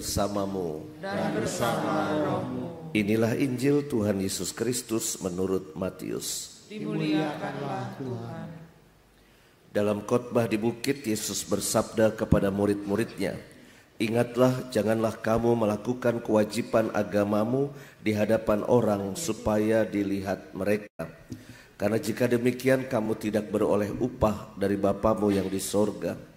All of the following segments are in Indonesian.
bersamamu dan bersama rohmu. Inilah Injil Tuhan Yesus Kristus menurut Matius. Dimuliakanlah Tuhan. Dalam khotbah di bukit, Yesus bersabda kepada murid-muridnya, "Ingatlah, janganlah kamu melakukan kewajiban agamamu di hadapan orang supaya dilihat mereka. Karena jika demikian kamu tidak beroleh upah dari Bapamu yang di sorga.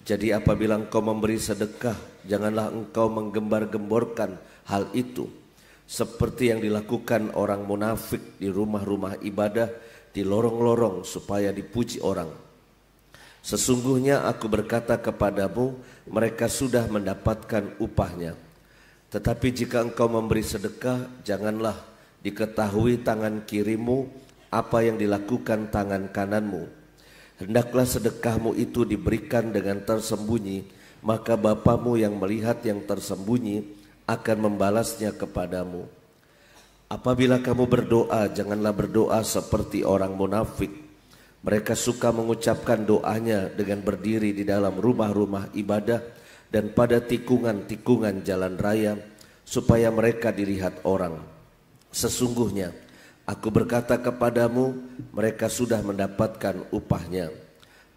Jadi apabila engkau memberi sedekah, janganlah engkau menggembar-gemborkan hal itu, seperti yang dilakukan orang munafik di rumah-rumah ibadah, di lorong-lorong supaya dipuji orang. Sesungguhnya aku berkata kepadamu, mereka sudah mendapatkan upahnya. Tetapi jika engkau memberi sedekah, janganlah diketahui tangan kirimu apa yang dilakukan tangan kananmu. Hendaklah sedekahmu itu diberikan dengan tersembunyi, maka Bapamu yang melihat yang tersembunyi akan membalasnya kepadamu. Apabila kamu berdoa, janganlah berdoa seperti orang munafik. Mereka suka mengucapkan doanya dengan berdiri di dalam rumah-rumah ibadah dan pada tikungan-tikungan jalan raya, supaya mereka dilihat orang. Sesungguhnya aku berkata kepadamu, mereka sudah mendapatkan upahnya.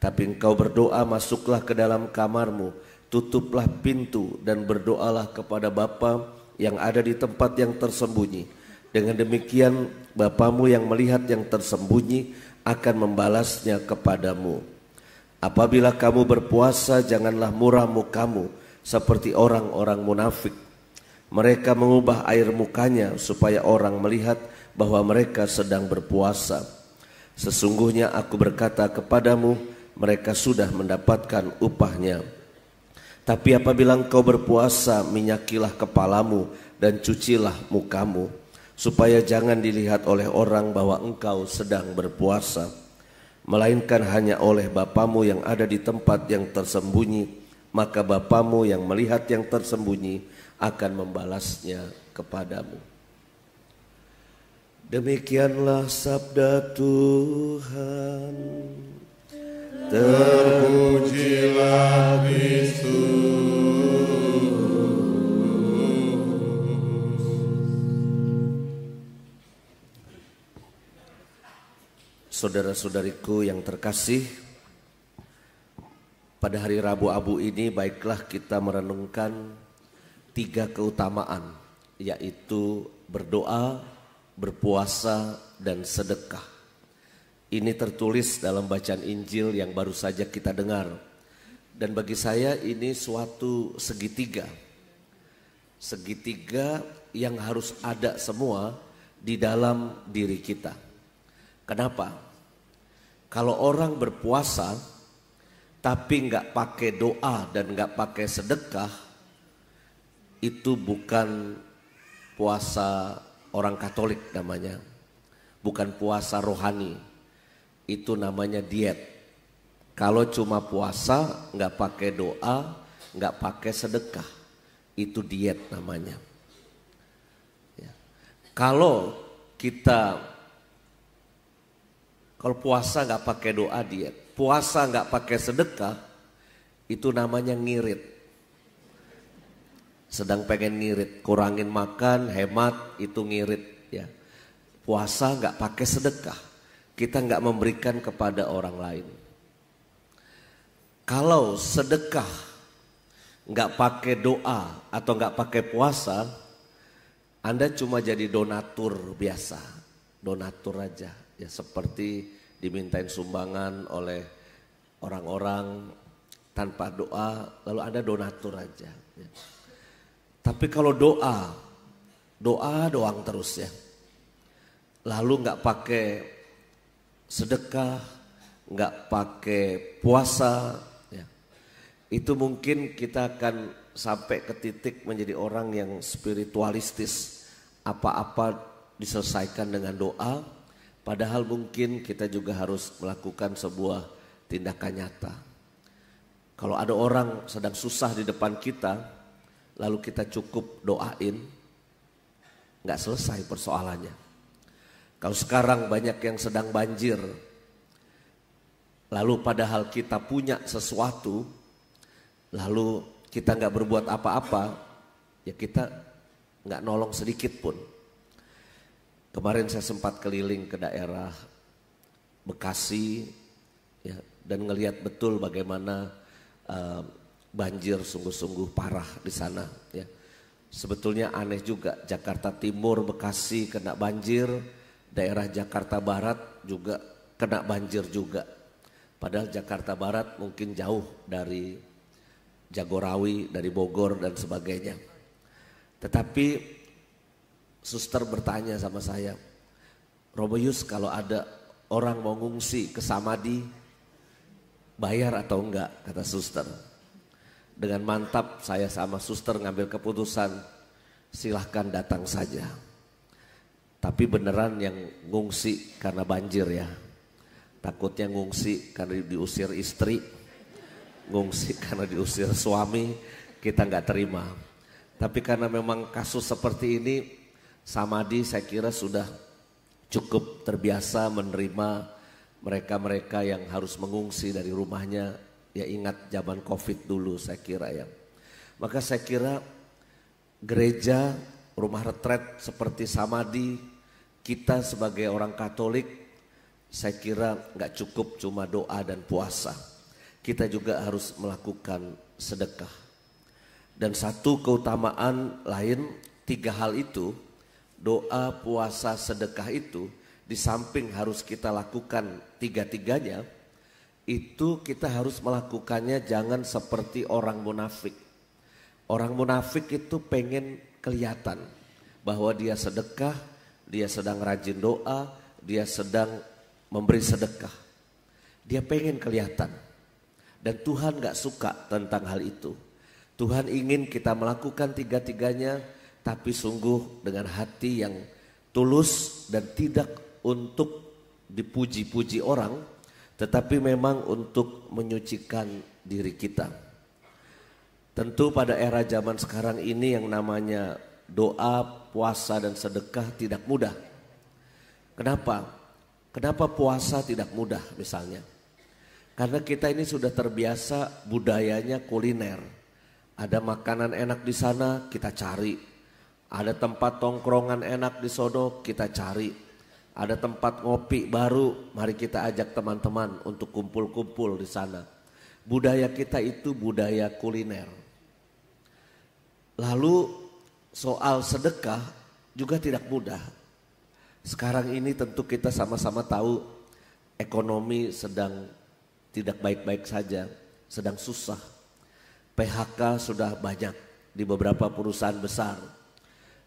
Tapi engkau berdoa, masuklah ke dalam kamarmu, tutuplah pintu dan berdoalah kepada Bapa yang ada di tempat yang tersembunyi. Dengan demikian Bapamu yang melihat yang tersembunyi akan membalasnya kepadamu. Apabila kamu berpuasa, janganlah murah mukamu seperti orang-orang munafik. Mereka mengubah air mukanya supaya orang melihat bahwa mereka sedang berpuasa. Sesungguhnya aku berkata kepadamu, mereka sudah mendapatkan upahnya. Tapi apabila engkau berpuasa, minyakilah kepalamu dan cucilah mukamu, supaya jangan dilihat oleh orang bahwa engkau sedang berpuasa, melainkan hanya oleh Bapamu yang ada di tempat yang tersembunyi. Maka Bapamu yang melihat yang tersembunyi akan membalasnya kepadamu." Demikianlah sabda Tuhan. Terpujilah Kristus. Saudara-saudariku yang terkasih, pada hari Rabu Abu ini baiklah kita merenungkan 3 keutamaan, yaitu berdoa, berpuasa, dan sedekah. Ini tertulis dalam bacaan Injil yang baru saja kita dengar. Dan bagi saya ini suatu segitiga. Segitiga yang harus ada semua di dalam diri kita. Kenapa? Kalau orang berpuasa tapi nggak pakai doa dan nggak pakai sedekah, itu bukan puasa orang Katolik namanya, bukan puasa rohani, itu namanya diet. Kalau cuma puasa nggak pakai doa, nggak pakai sedekah, itu diet namanya. Ya. Kalau puasa nggak pakai doa, diet. Puasa nggak pakai sedekah, itu namanya ngirit. Sedang pengen ngirit, kurangin makan, hemat, itu ngirit. Ya. Puasa nggak pakai sedekah, kita nggak memberikan kepada orang lain. Kalau sedekah nggak pakai doa atau nggak pakai puasa, Anda cuma jadi donatur biasa, donatur aja. Ya, seperti dimintain sumbangan oleh orang-orang tanpa doa, lalu Anda donatur aja. Ya. Tapi kalau doa doang terus ya. Lalu nggak pakai sedekah, nggak pakai puasa, ya. Itu mungkin kita akan sampai ke titik menjadi orang yang spiritualistis. Apa-apa diselesaikan dengan doa. Padahal mungkin kita juga harus melakukan sebuah tindakan nyata. Kalau ada orang sedang susah di depan kita, lalu kita cukup doain, nggak selesai persoalannya. Kalau sekarang banyak yang sedang banjir, lalu padahal kita punya sesuatu, lalu kita nggak berbuat apa-apa, ya kita nggak nolong sedikit pun. Kemarin saya sempat keliling ke daerah Bekasi ya, dan ngelihat betul bagaimana banjir sungguh-sungguh parah di sana ya. Sebetulnya aneh juga, Jakarta Timur, Bekasi kena banjir, daerah Jakarta Barat juga kena banjir juga. Padahal Jakarta Barat mungkin jauh dari Jagorawi, dari Bogor dan sebagainya. Tetapi suster bertanya sama saya, Romo Yus, kalau ada orang mau ngungsi ke Samadhi, bayar atau enggak? Kata suster. Dengan mantap saya sama suster ngambil keputusan, silahkan datang saja. Tapi beneran yang ngungsi karena banjir ya. Takutnya ngungsi karena diusir istri, ngungsi karena diusir suami, kita nggak terima. Tapi karena memang kasus seperti ini, Samadhi saya kira sudah cukup terbiasa menerima mereka-mereka yang harus mengungsi dari rumahnya. Ya ingat zaman Covid dulu saya kira ya. Maka saya kira gereja, rumah retret seperti Samadhi, kita sebagai orang Katolik, saya kira nggak cukup cuma doa dan puasa. Kita juga harus melakukan sedekah. Dan satu keutamaan lain, 3 hal itu, doa, puasa, sedekah itu, di samping harus kita lakukan 3-tiganya, itu kita harus melakukannya jangan seperti orang munafik. Orang munafik itu pengen kelihatan bahwa dia sedekah, dia sedang rajin doa, dia sedang memberi sedekah. Dia pengen kelihatan. Dan Tuhan gak suka tentang hal itu. Tuhan ingin kita melakukan 3-tiganya, tapi sungguh dengan hati yang tulus dan tidak untuk dipuji-puji orang, tetapi memang untuk menyucikan diri kita. Tentu pada era zaman sekarang ini yang namanya doa, puasa dan sedekah tidak mudah. Kenapa? Kenapa puasa tidak mudah misalnya? Karena kita ini sudah terbiasa budayanya kuliner. Ada makanan enak di sana kita cari. Ada tempat tongkrongan enak di sono kita cari. Ada tempat ngopi baru, mari kita ajak teman-teman untuk kumpul-kumpul di sana. Budaya kita itu budaya kuliner. Lalu soal sedekah juga tidak mudah. Sekarang ini tentu kita sama-sama tahu ekonomi sedang tidak baik-baik saja, sedang susah. PHK sudah banyak di beberapa perusahaan besar.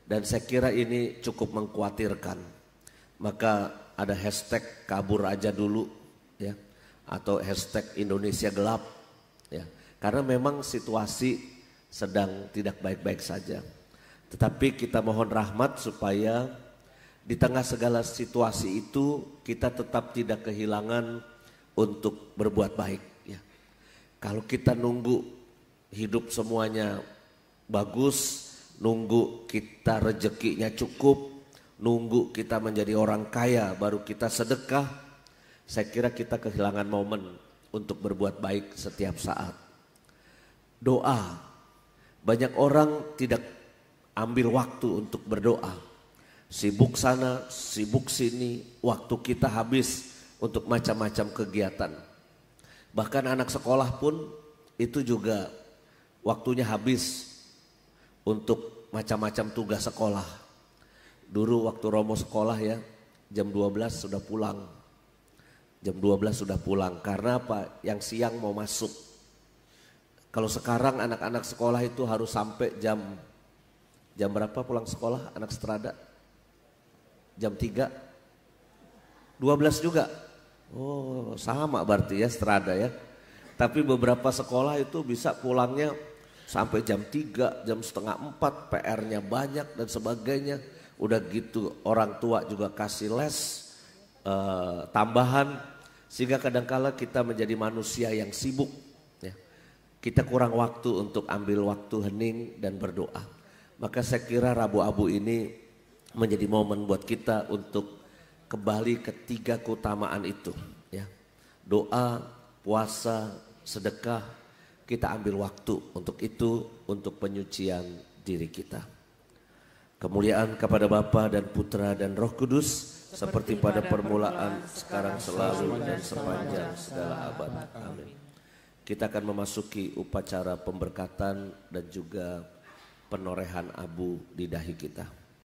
Dan saya kira ini cukup mengkhawatirkan. Maka ada hashtag kabur aja dulu ya, atau hashtag Indonesia gelap ya. Karena memang situasi sedang tidak baik-baik saja. Tetapi kita mohon rahmat supaya di tengah segala situasi itu kita tetap tidak kehilangan untuk berbuat baik ya. Kalau kita nunggu hidup semuanya bagus, nunggu kita rezekinya cukup, nunggu kita menjadi orang kaya baru kita sedekah, saya kira kita kehilangan momen untuk berbuat baik setiap saat. Doa, banyak orang tidak ambil waktu untuk berdoa. Sibuk sana, sibuk sini, waktu kita habis untuk macam-macam kegiatan. Bahkan anak sekolah pun itu juga waktunya habis untuk macam-macam tugas sekolah. Dulu waktu Romo sekolah ya, jam 12 sudah pulang. Jam 12 sudah pulang, karena apa? Yang siang mau masuk. Kalau sekarang anak-anak sekolah itu harus sampai jam berapa pulang sekolah anak Strada? Jam 3? 12 juga? Oh sama berarti ya Strada ya. Tapi beberapa sekolah itu bisa pulangnya sampai jam 3, jam setengah 4, PR-nya banyak dan sebagainya. Udah gitu orang tua juga kasih les tambahan, sehingga kadangkala kita menjadi manusia yang sibuk ya. Kita kurang waktu untuk ambil waktu hening dan berdoa. Maka saya kira Rabu Abu ini menjadi momen buat kita untuk kembali ke 3 keutamaan itu ya. Doa, puasa, sedekah, kita ambil waktu untuk itu, untuk penyucian diri kita. Kemuliaan kepada Bapa dan Putra dan Roh Kudus, seperti pada permulaan, sekarang, selalu, dan sepanjang segala abad. Amin. Kita akan memasuki upacara pemberkatan dan juga penorehan abu di dahi kita.